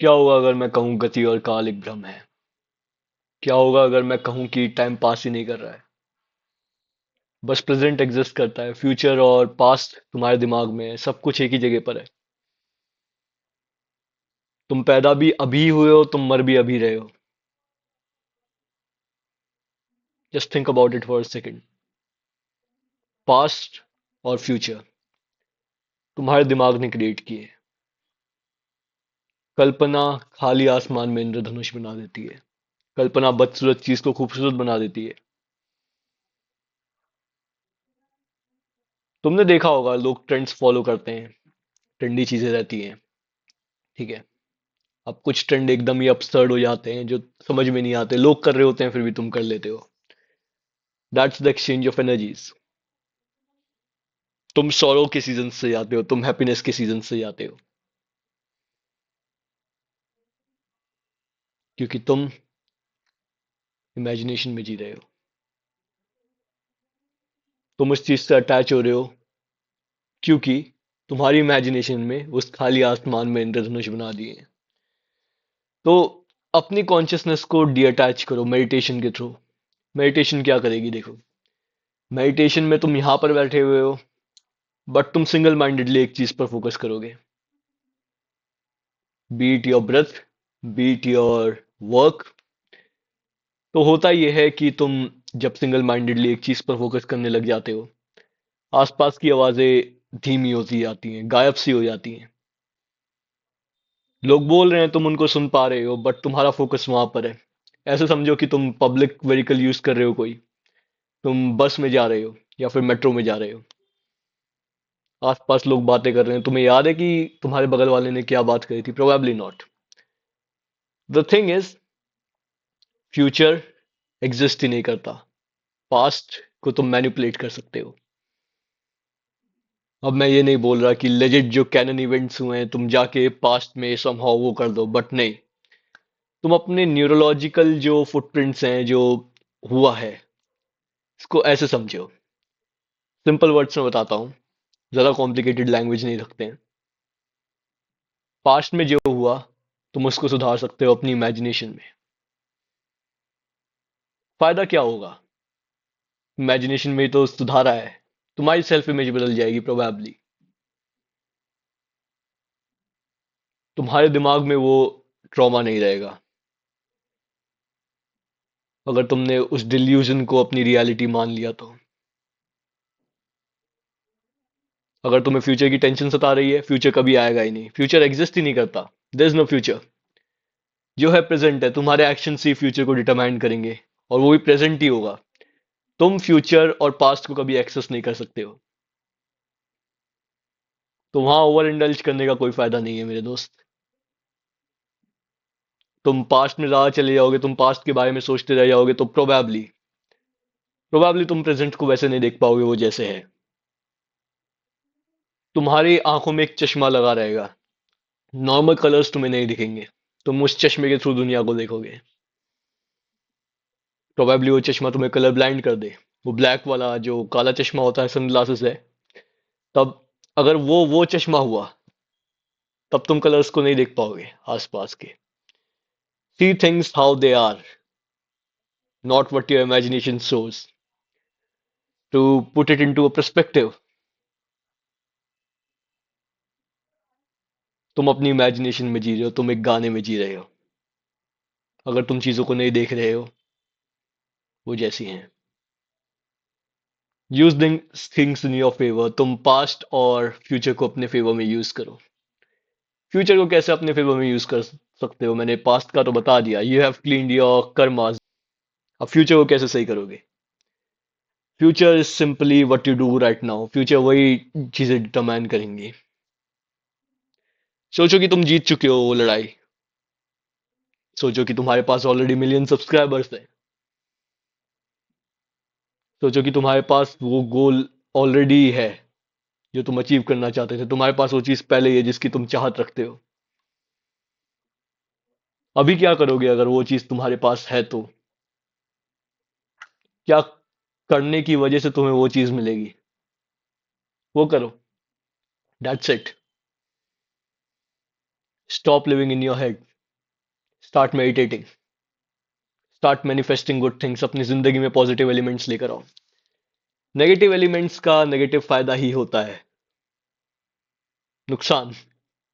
क्या होगा अगर मैं कहूँ गति और काल एक भ्रम है? क्या होगा अगर मैं कहूँ कि टाइम पास ही नहीं कर रहा है, बस प्रेजेंट एग्जिस्ट करता है, फ्यूचर और पास्ट तुम्हारे दिमाग में है, सब कुछ एक ही जगह पर है। तुम पैदा भी अभी हुए हो, तुम मर भी अभी रहे हो। Just think about it for a second. Past और फ्यूचर तुम्हारे दिमाग ने क्रिएट किए। कल्पना खाली आसमान में इंद्रधनुष बना देती है। कल्पना बदसूरत चीज को खूबसूरत बना देती है। तुमने देखा होगा लोग ट्रेंड्स फॉलो करते हैं, ट्रेंडी चीजें रहती हैं, ठीक है। अब कुछ ट्रेंड एकदम ही अपसर्ड हो जाते हैं जो समझ में नहीं आते, लोग कर रहे होते हैं फिर भी तुम कर लेते हो। That's the exchange of energies. तुम सौरों के सीजन से जाते हो, तुम हैप्पीनेस के सीजन से जाते हो, क्योंकि तुम इमेजिनेशन में जी रहे हो। तुम उस चीज से अटैच हो रहे हो क्योंकि तुम्हारी इमेजिनेशन में उस खाली आसमान में इंद्रधनुष बना दिए हैं। तो अपनी कॉन्शियसनेस को डीअटैच करो मेडिटेशन के थ्रू। मेडिटेशन क्या करेगी देखो। मेडिटेशन में तुम यहां पर बैठे हुए हो, बट तुम सिंगल माइंडेडली एक चीज पर फोकस करोगे। Beat your breath, beat your work. तो होता यह है कि तुम जब सिंगल माइंडेडली एक चीज पर फोकस करने लग जाते हो, आसपास की आवाजें धीमी होती जाती हैं, गायब सी हो जाती हैं। लोग बोल रहे हैं, तुम उनको सुन पा रहे हो, बट तुम्हारा फोकस वहां पर है। ऐसे समझो कि तुम पब्लिक व्हीकल यूज कर रहे हो, कोई तुम बस में जा रहे हो या फिर मेट्रो में जा रहे हो। आसपास लोग बातें कर रहे हैं, तुम्हें याद है कि तुम्हारे बगल वाले ने क्या बात करी थी? Probably not. The thing is, future exist ही नहीं करता। पास्ट को तुम मैनिपुलेट कर सकते हो। अब मैं ये नहीं बोल रहा कि लेजिट जो कैनन इवेंट्स हुए हैं तुम जाके पास्ट में समहाउ वो कर दो, बट नहीं। तुम अपने न्यूरोलॉजिकल जो फुटप्रिंट्स हैं, जो हुआ है, इसको ऐसे समझो। सिंपल वर्ड्स में बताता हूँ, ज्यादा कॉम्प्लिकेटेड लैंग्वेज नहीं रखते हैं। पास्ट में जो हुआ, तुम उसको सुधार सकते हो अपनी इमेजिनेशन में। फायदा क्या होगा? इमेजिनेशन में ही तो सुधारा है। तुम्हारी सेल्फ इमेज बदल जाएगी प्रोबेबली। तुम्हारे दिमाग में वो ट्रॉमा नहीं रहेगा। अगर तुमने उस डिल्यूजन को अपनी रियलिटी मान लिया तो। अगर तुम्हें फ्यूचर की टेंशन सता रही है, फ्यूचर कभी आएगा ही नहीं, फ्यूचर एग्जिस्ट ही नहीं करता। There is no future. जो है प्रेजेंट है, तुम्हारे एक्शन से ही फ्यूचर को डिटरमाइन करेंगे, और वो भी प्रेजेंट ही होगा। तुम फ्यूचर और पास्ट को कभी एक्सेस नहीं कर सकते हो। तो वहां ओवर इंडल्ज करने का कोई फायदा नहीं है मेरे दोस्त। तुम पास्ट में ज्यादा चले जाओगे, तुम पास्ट के बारे में सोचते रह जाओगे, तो प्रोबेबली प्रोबेबली तुम प्रेजेंट को वैसे नहीं देख पाओगे वो जैसे है। तुम्हारी आंखों में एक चश्मा लगा रहेगा, नॉर्मल कलर्स तुम्हें नहीं दिखेंगे। तुम उस चश्मे के थ्रू दुनिया को देखोगे। प्रोबेबली वो चश्मा तुम्हें कलर ब्लाइंड कर दे। वो ब्लैक वाला जो काला चश्मा होता है, सनग्लासेस है। तब अगर वो चश्मा हुआ, तब तुम कलर्स को नहीं देख पाओगे आसपास के। See things how they are, not what your imagination shows, to put it into a perspective. तुम अपनी इमेजिनेशन में जी रहे हो, तुम एक गाने में जी रहे हो। अगर तुम चीजों को नहीं देख रहे हो वो जैसी हैं। Use things in your favour. तुम पास्ट और फ्यूचर को अपने फेवर में यूज करो। फ्यूचर को कैसे अपने फेवर में यूज कर सकते हो? मैंने पास्ट का तो बता दिया, you have cleaned your karmas. अब फ्यूचर को कैसे सही करोगे? Future is simply what you do right now. Future वही चीजें डिटरमाइन करेंगी। सोचो कि तुम जीत चुके हो वो लड़ाई। सोचो कि तुम्हारे पास ऑलरेडी मिलियन सब्सक्राइबर्स हैं। सोचो कि तुम्हारे पास वो गोल ऑलरेडी है जो तुम अचीव करना चाहते थे। तुम्हारे पास वो चीज पहले ही है जिसकी तुम चाहत रखते हो। अभी क्या करोगे अगर वो चीज तुम्हारे पास है तो? क्या करने की वजह से तुम्हें वो चीज मिलेगी? वो करो। That's it. Stop living in your head. Start meditating, start manifesting good things, अपनी जिंदगी में पॉजिटिव एलिमेंट्स लेकर आओ। नेगेटिव एलिमेंट्स का नेगेटिव फायदा ही होता है नुकसान।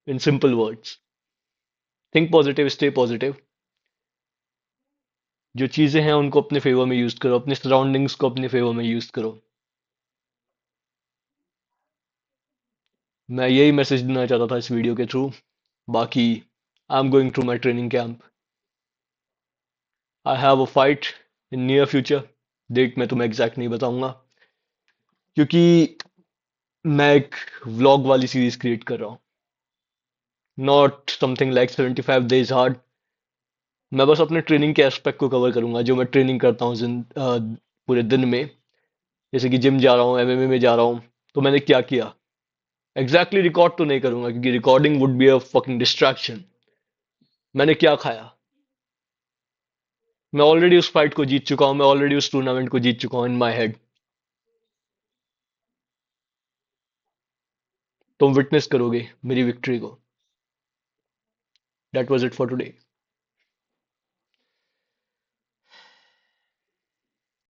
In simple words, think positive, stay positive. जो चीजें हैं उनको अपने फेवर में यूज करो, अपने सराउंडिंग्स को अपने फेवर में यूज करो। मैं यही मैसेज देना चाहता था इस वीडियो के थ्रू। बाकी I am going through my training camp. I have a fight in near future. Date मैं तुम्हें एग्जैक्ट नहीं बताऊंगा, क्योंकि मैं एक व्लॉग वाली सीरीज क्रिएट कर रहा हूँ, not something like 75 days hard. मैं बस अपने ट्रेनिंग के एस्पेक्ट को कवर करूंगा, जो मैं ट्रेनिंग करता हूँ पूरे दिन में। जैसे कि जिम जा रहा हूँ, एमएमए में जा रहा हूँ, तो मैंने क्या किया एग्जैक्टली रिकॉर्ड तो नहीं करूंगा, क्योंकि recording would be a fucking distraction. मैंने क्या खाया, मैं ऑलरेडी उस फाइट को जीत चुका हूं, मैं ऑलरेडी उस टूर्नामेंट को जीत चुका हूं इन माई हेड। तुम विटनेस करोगे मेरी विक्ट्री को। That was it for today.